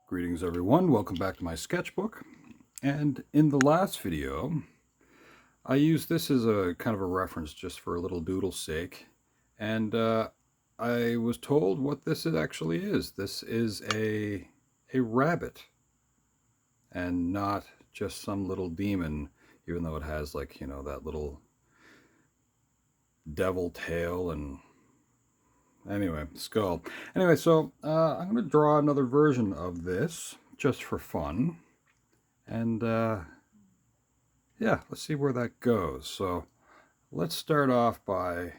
Greetings everyone, welcome back to my sketchbook. And in the last video, I used this as a kind of a reference just for a little doodle's sake. And I was told what this actually is. This is a rabbit and not just some little demon, even though it has like, you know, that little devil tail and anyway, skull. Anyway, so I'm going to draw another version of this just for fun. And yeah, let's see where that goes. So let's start off by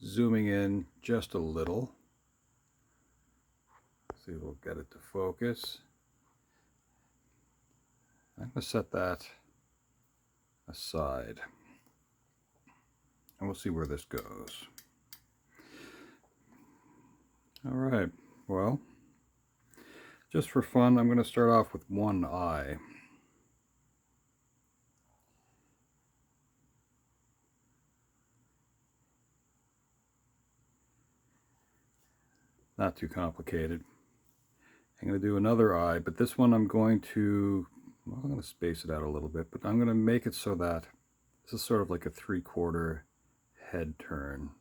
zooming in just a little. See if we'll get it to focus. I'm going to set that aside. And we'll see where this goes. All right, well, just for fun, I'm going to start off with one eye. Not too complicated. I'm going to do another eye, but this one I'm going to space it out a little bit, but I'm going to make it so that this is sort of like a 3/4 head turn.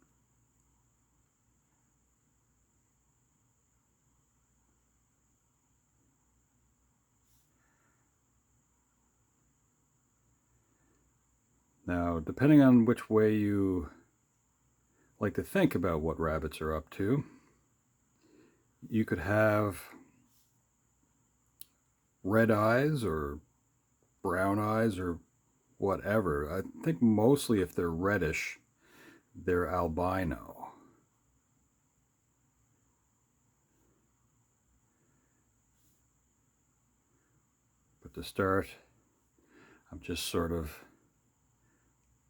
Now, depending on which way you like to think about what rabbits are up to, you could have red eyes or brown eyes or whatever. I think mostly if they're reddish, they're albino. But to start, I'm just sort of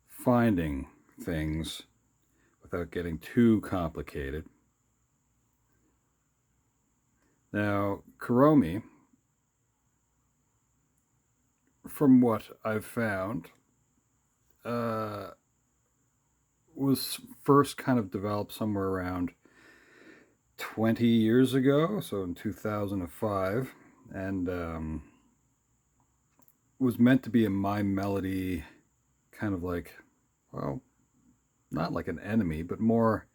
finding things without getting too complicated. Now, Kuromi, from what I've found, was first kind of developed somewhere around 20 years ago, so in 2005, and was meant to be a My Melody kind of like, well, not like an enemy, but more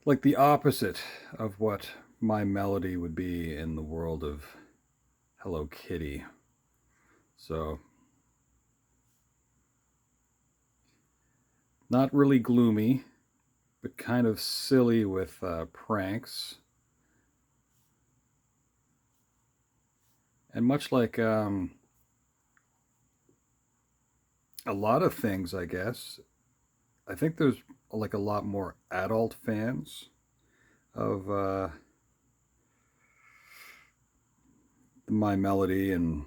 like the opposite of what My Melody would be in the world of Hello Kitty. So, not really gloomy, but kind of silly with pranks. And much like a lot of things, I guess, I think there's like a lot more adult fans of My Melody and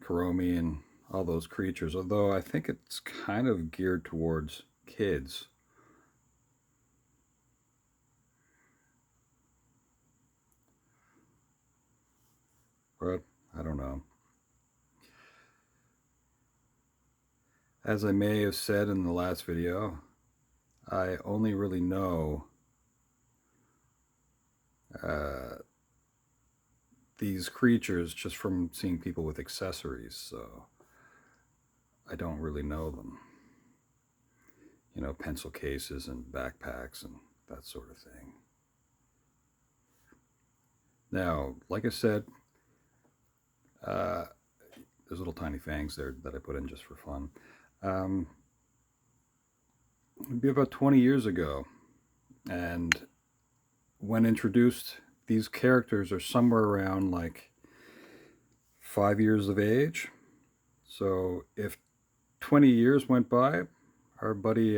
Kuromi and all those creatures, although I think it's kind of geared towards kids. But I don't know. As I may have said in the last video, I only really know these creatures just from seeing people with accessories, so I don't really know them. You know, pencil cases and backpacks and that sort of thing. Now, like I said, there's little tiny fangs there that I put in just for fun. It'd be about 20 years ago, and when introduced, these characters are somewhere around like 5 years of age. So if 20 years went by, our buddy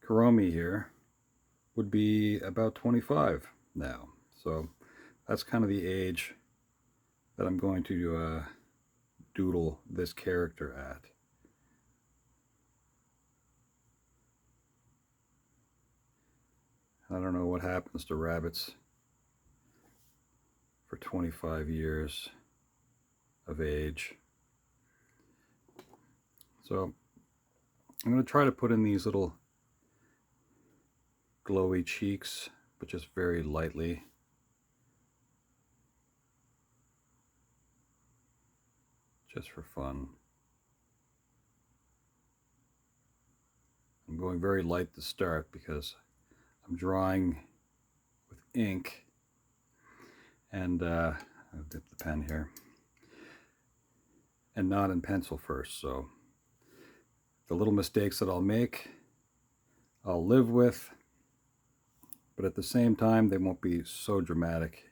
Kuromi here would be about 25 now. So that's kind of the age that I'm going to doodle this character at. I don't know what happens to rabbits for 25 years of age. So I'm going to try to put in these little glowy cheeks, but just very lightly. just for fun. I'm going very light to start because I'm drawing with ink, and I'll dip the pen here, and not in pencil first. So the little mistakes that I'll make, I'll live with, but at the same time, they won't be so dramatic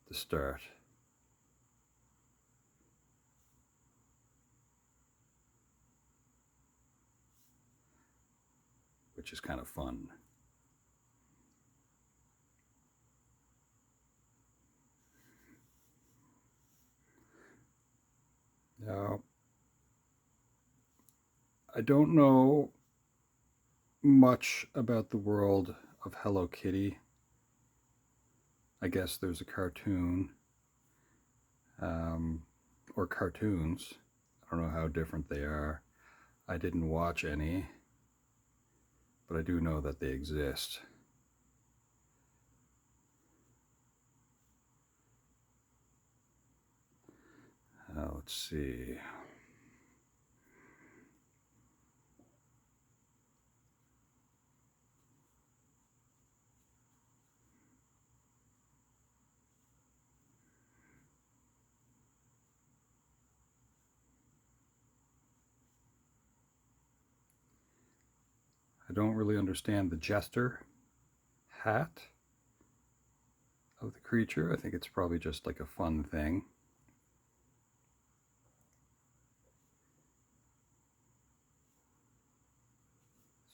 to start. Which is kind of fun. Now, I don't know much about the world of Hello Kitty. I guess there's a cartoon, or cartoons. I don't know how different they are. I didn't watch any, but I do know that they exist. Let's see. I don't really understand the jester hat of the creature. I think it's probably just like a fun thing.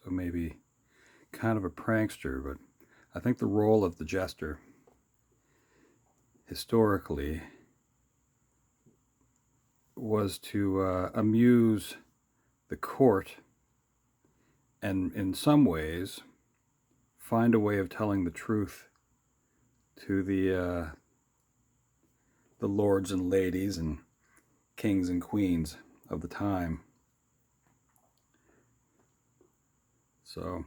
So maybe kind of a prankster, but I think the role of the jester historically was to amuse the court, and in some ways find a way of telling the truth to the lords and ladies and kings and queens of the time. So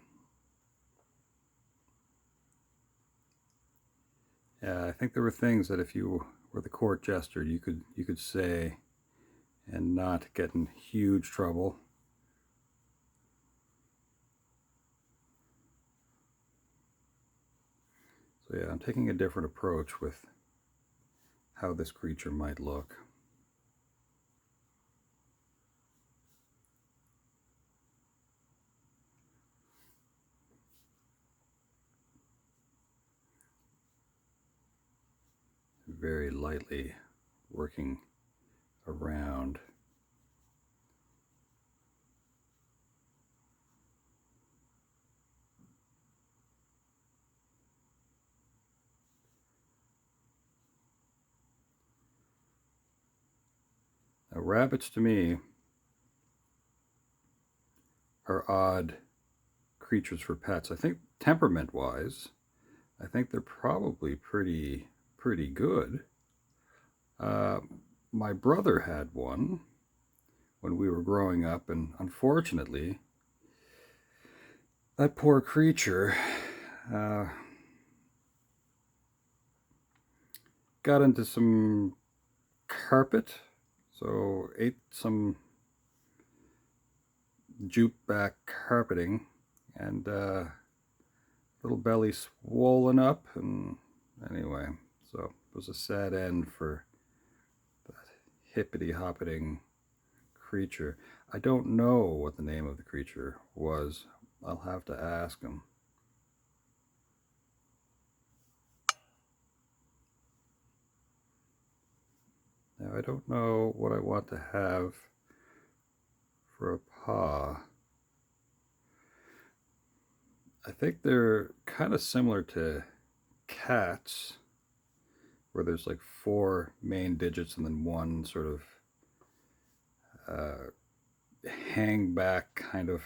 yeah, I think there were things that if you were the court jester, you could say and not get in huge trouble. So yeah, I'm taking a different approach with how this creature might look. Very lightly working around. Now, rabbits to me are odd creatures for pets. I think temperament-wise, I think they're probably pretty good. Uh, my brother had one when we were growing up, and unfortunately, that poor creature got into some carpet, so ate some jute back carpeting, and little belly swollen up, and anyway, so it was a sad end for that hippity hoppiting creature. I don't know what the name of the creature was. I'll have to ask him. Now, I don't know what I want to have for a paw. I think they're kind of similar to cats, where there's like 4 main digits and then one sort of hang back kind of.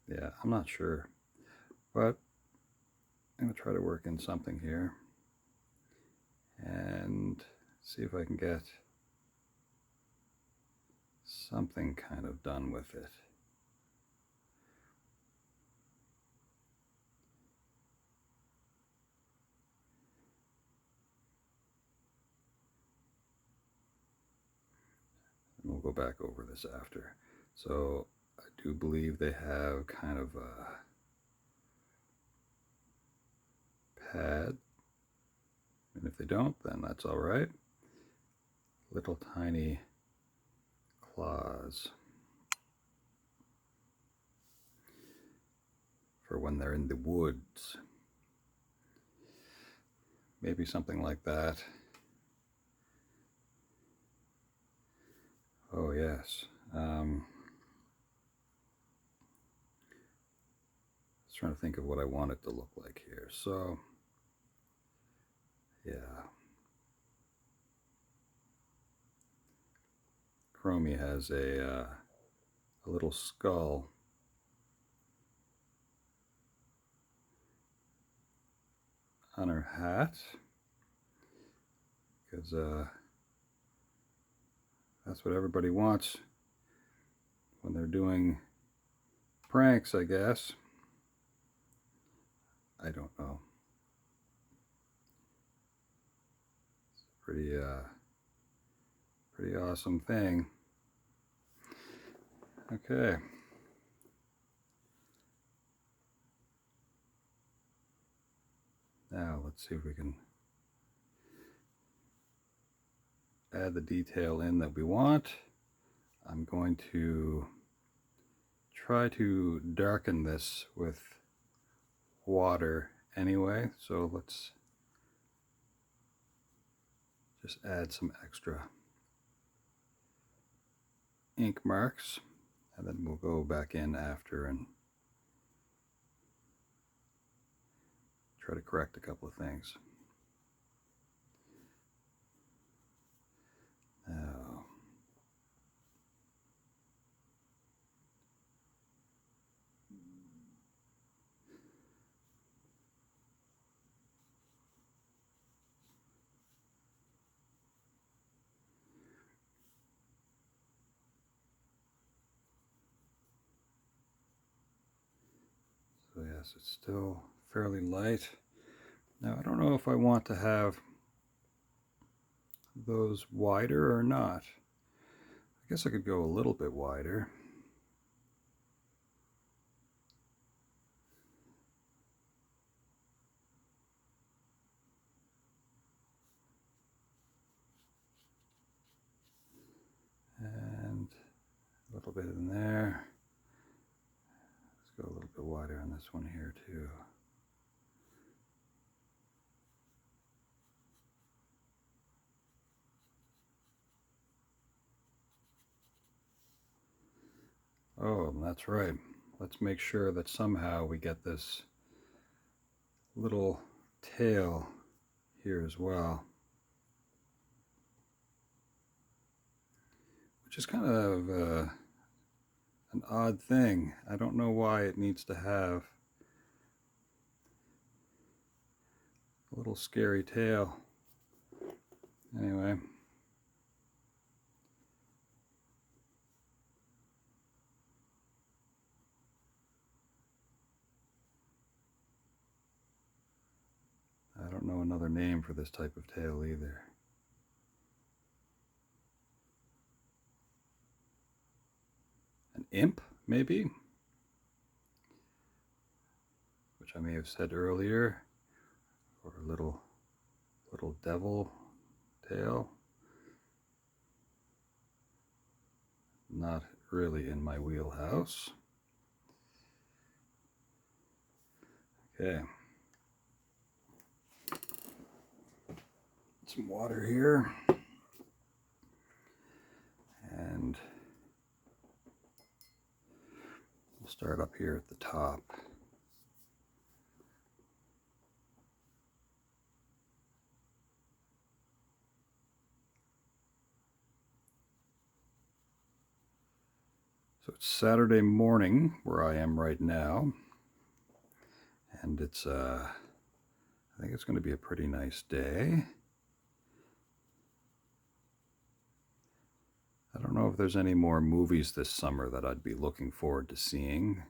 Yeah, I'm not sure, but I'm going to try to work in something here and see if I can get something kind of done with it. go back over this after. So I do believe they have kind of a pad, and if they don't, then that's all right. Little tiny claws for when they're in the woods. Maybe something like that. Oh yes. I was trying to think of what I want it to look like here. So yeah. Kuromi has a little skull on her hat, because that's what everybody wants when they're doing pranks, I guess. I don't know. It's a pretty awesome thing. Okay. Now let's see if we can add the detail in that we want. I'm going to try to darken this with water anyway, so let's just add some extra ink marks, and then we'll go back in after and try to correct a couple of things. Now, so yes, it's still fairly light. Now, I don't know if I want to have those wider or not. I guess I could go a little bit wider. And a little bit in there. Let's go a little bit wider on this one here too. Oh, that's right. Let's make sure that somehow we get this little tail here as well. Which is kind of an odd thing. I don't know why it needs to have a little scary tail. Anyway. I don't know another name for this type of tail either. An imp, maybe? Which I may have said earlier. Or a little devil tail. Not really in my wheelhouse. Okay. Some water here. And we'll start up here at the top. So it's Saturday morning where I am right now, and it's I think it's going to be a pretty nice day. I don't know if there's any more movies this summer that I'd be looking forward to seeing.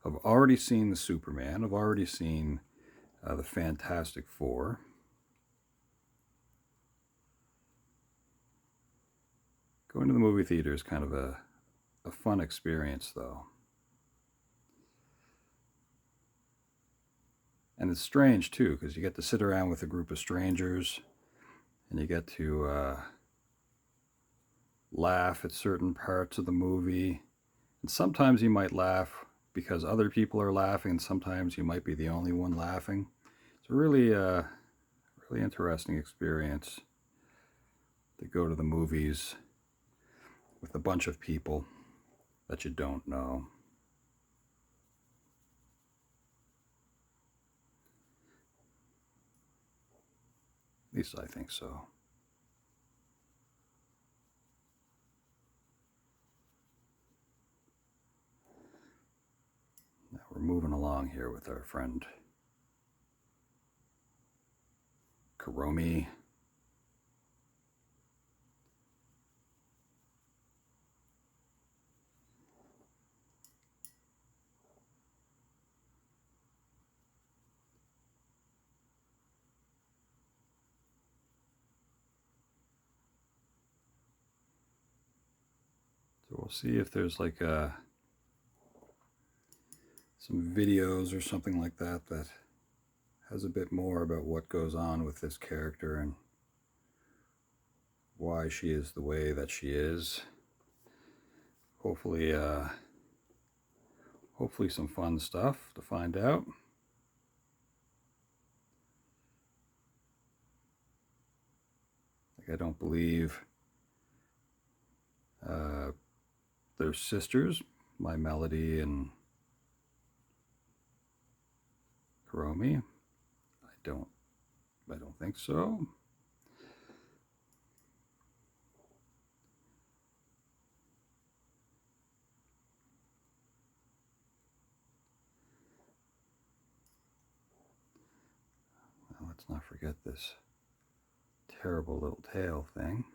I've already seen the Superman. I've already seen the Fantastic Four. Going to the movie theater is kind of a fun experience, though. And it's strange, too, because you get to sit around with a group of strangers and you get to laugh at certain parts of the movie. And sometimes you might laugh because other people are laughing, and sometimes you might be the only one laughing. It's a really, really interesting experience to go to the movies with a bunch of people that you don't know. At least I think so. Now we're moving along here with our friend Kuromi. So we'll see if there's like some videos or something like that that has a bit more about what goes on with this character and why she is the way that she is. Hopefully, hopefully some fun stuff to find out. Like, I don't believe they're sisters, My Melody and Kuromi. I don't think so. Well, let's not forget this terrible little tail thing.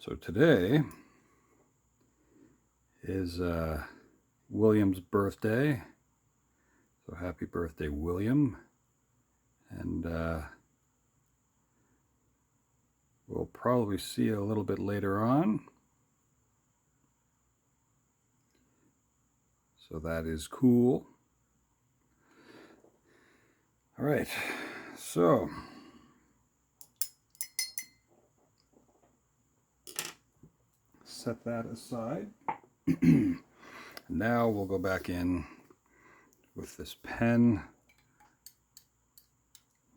So today is William's birthday. So happy birthday, William. And we'll probably see you a little bit later on. So that is cool. All right, so set that aside. Now we'll go back in with this pen.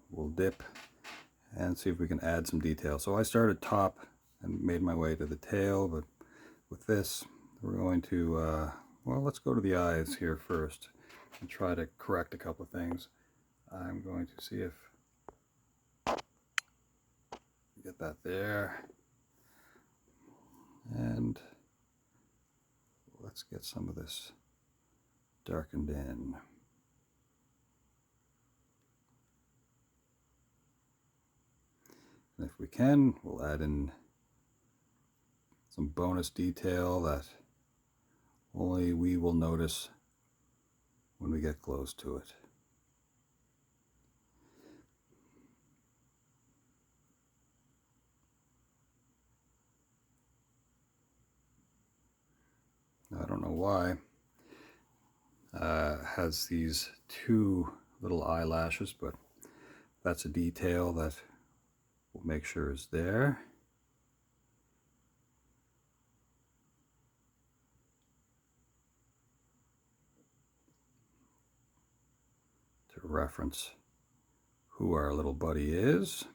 We'll dip and see if we can add some detail. So I started top and made my way to the tail, but with this, we're going to, well, let's go to the eyes here first and try to correct a couple of things. I'm going to see if get that there. And let's get some of this darkened in. And if we can, we'll add in some bonus detail that only we will notice when we get close to it. I don't know why. Has these two little eyelashes, but that's a detail that we'll make sure is there. To reference who our little buddy is.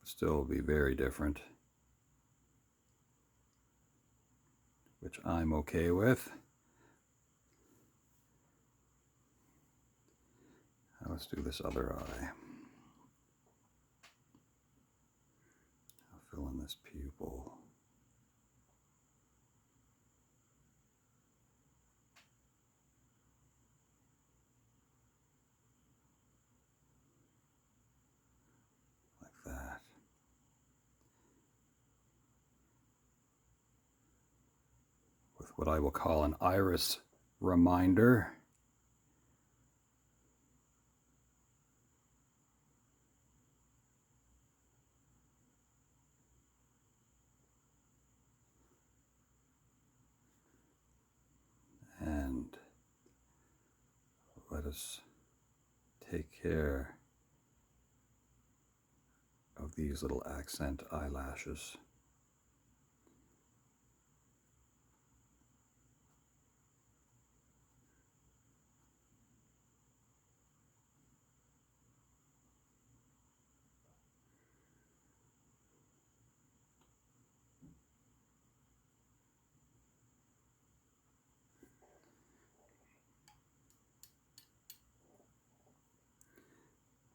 Still will be very different, which I'm okay with. Now let's do this other eye. I'll fill in this pupil. with what I will call an iris reminder. And let us take care of these little accent eyelashes.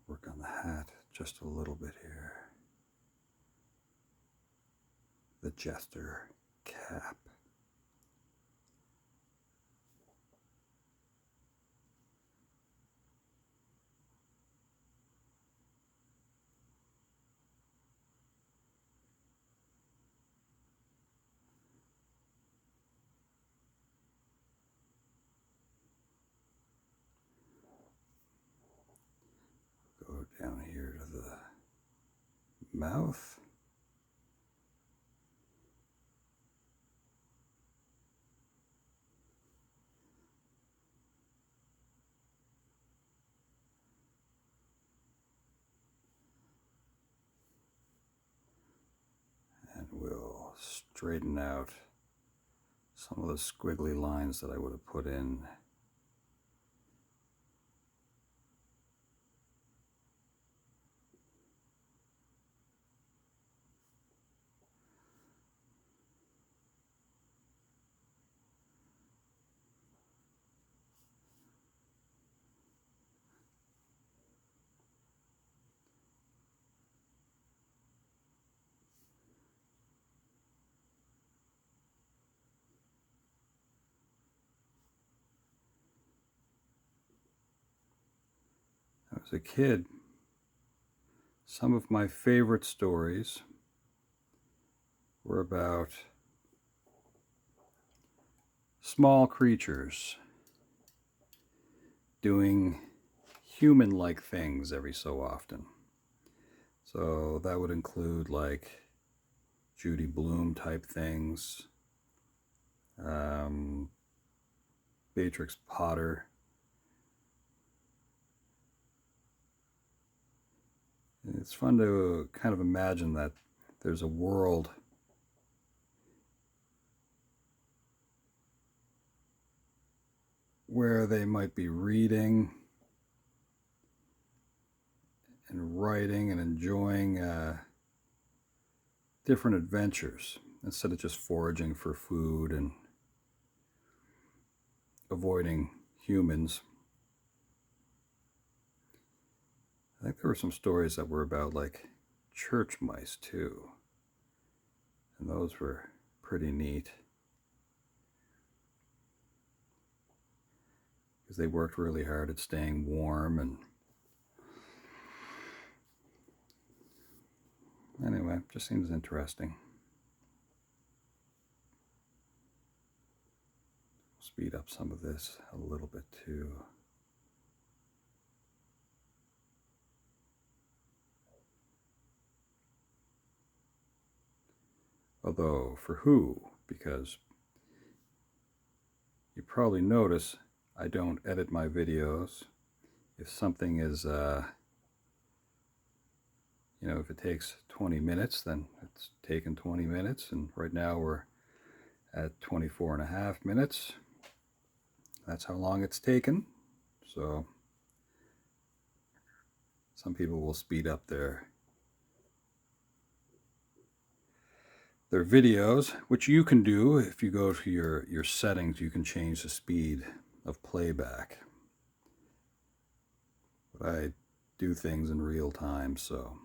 Work on the hat just a little bit here. The jester cap. Go down here to the mouth. And we'll straighten out some of the squiggly lines that I would have put in. As a kid, some of my favorite stories were about small creatures doing human-like things every so often. So that would include like Judy Blume type things, Beatrix Potter. It's fun to kind of imagine that there's a world where they might be reading and writing and enjoying different adventures instead of just foraging for food and avoiding humans. I think there were some stories that were about like church mice too, and those were pretty neat because they worked really hard at staying warm. And anyway, it just seems interesting. Speed up some of this a little bit too. Although, for who? Because you probably notice I don't edit my videos. If something is, if it takes 20 minutes, then it's taken 20 minutes. And right now we're at 24.5 minutes. That's how long it's taken. So some people will speed up their videos, which you can do. If you go to your settings, you can change the speed of playback. But I do things in real time, so.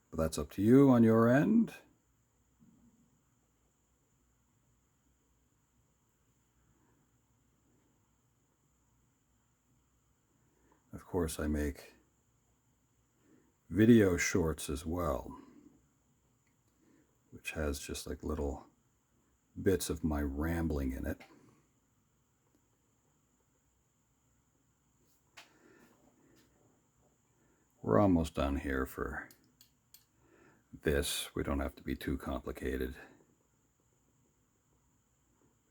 But that's up to you on your end. Of course, I make video shorts as well, which has just like little bits of my rambling in it. We're almost done here for this. We don't have to be too complicated,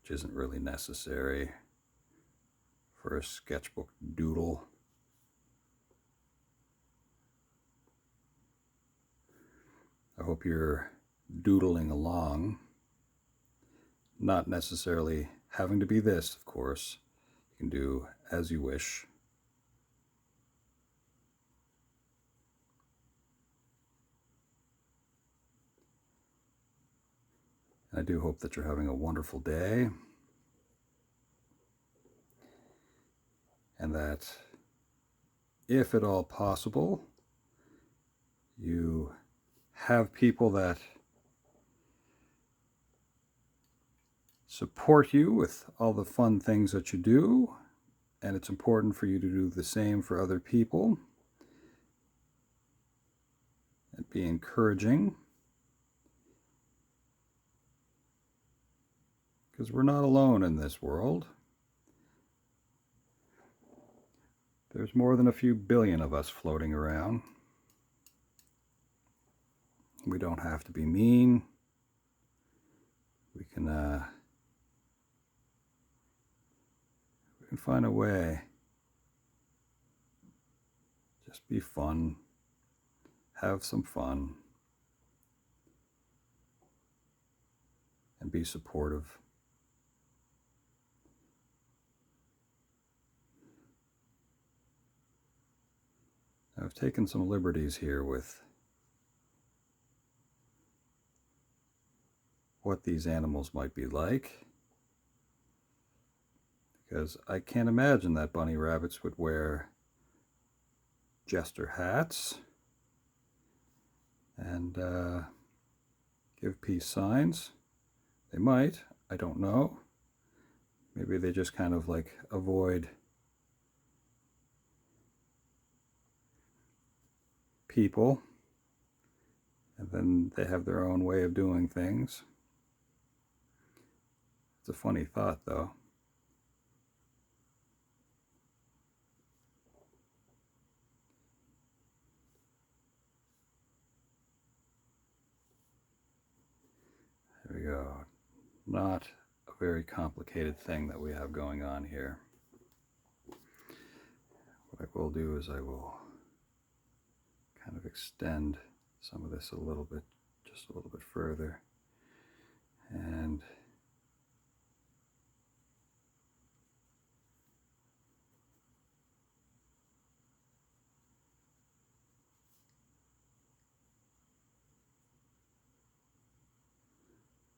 which isn't really necessary for a sketchbook doodle. I hope you're doodling along. Not necessarily having to be this, of course. You can do as you wish. I do hope that you're having a wonderful day, and that, if at all possible, you have people that support you with all the fun things that you do, and it's important for you to do the same for other people and be encouraging, because we're not alone in this world. There's more than a few billion of us floating around. We don't have to be mean. We can find a way. Just be fun. Have some fun. And be supportive. I've taken some liberties here with what these animals might be like, because I can't imagine that bunny rabbits would wear jester hats and give peace signs. They might, I don't know. Maybe they just kind of like avoid people, and then they have their own way of doing things. It's a funny thought, though. There we go. Not a very complicated thing that we have going on here. What I will do is I will kind of extend some of this a little bit, just a little bit further, and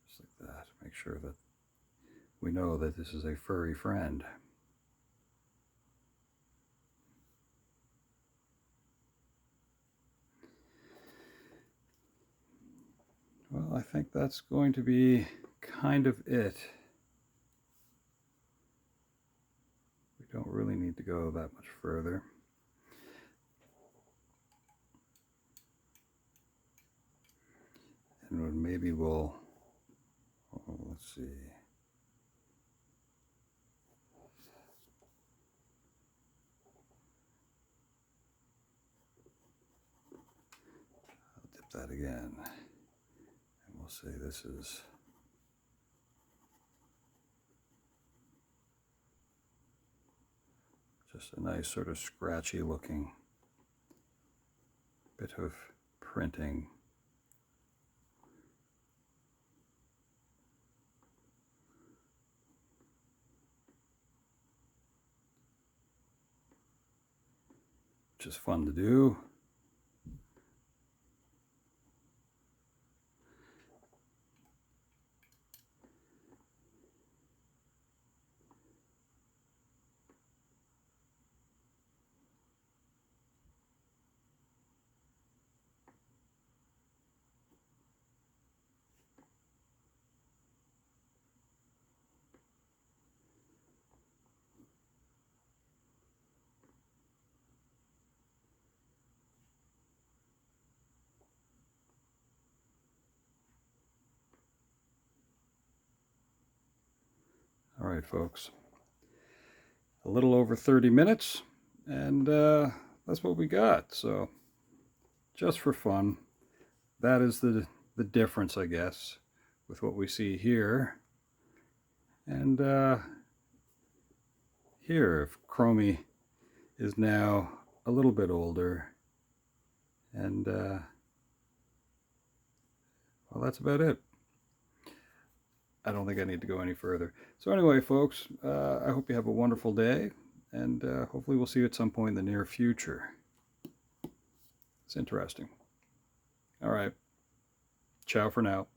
just like that. Make sure that we know that this is a furry friend. Well, I think that's going to be kind of it. We don't really need to go that much further. And maybe we'll, let's see. I'll dip that again. And we'll say this is just a nice sort of scratchy looking bit of printing. Which is fun to do. right, folks. A little over 30 minutes, and that's what we got. So, just for fun, that is the difference, I guess, with what we see here. And here, if Kuromi is now a little bit older, and well, that's about it. I don't think I need to go any further. So anyway, folks, I hope you have a wonderful day, and hopefully we'll see you at some point in the near future. It's interesting. All right. Ciao for now.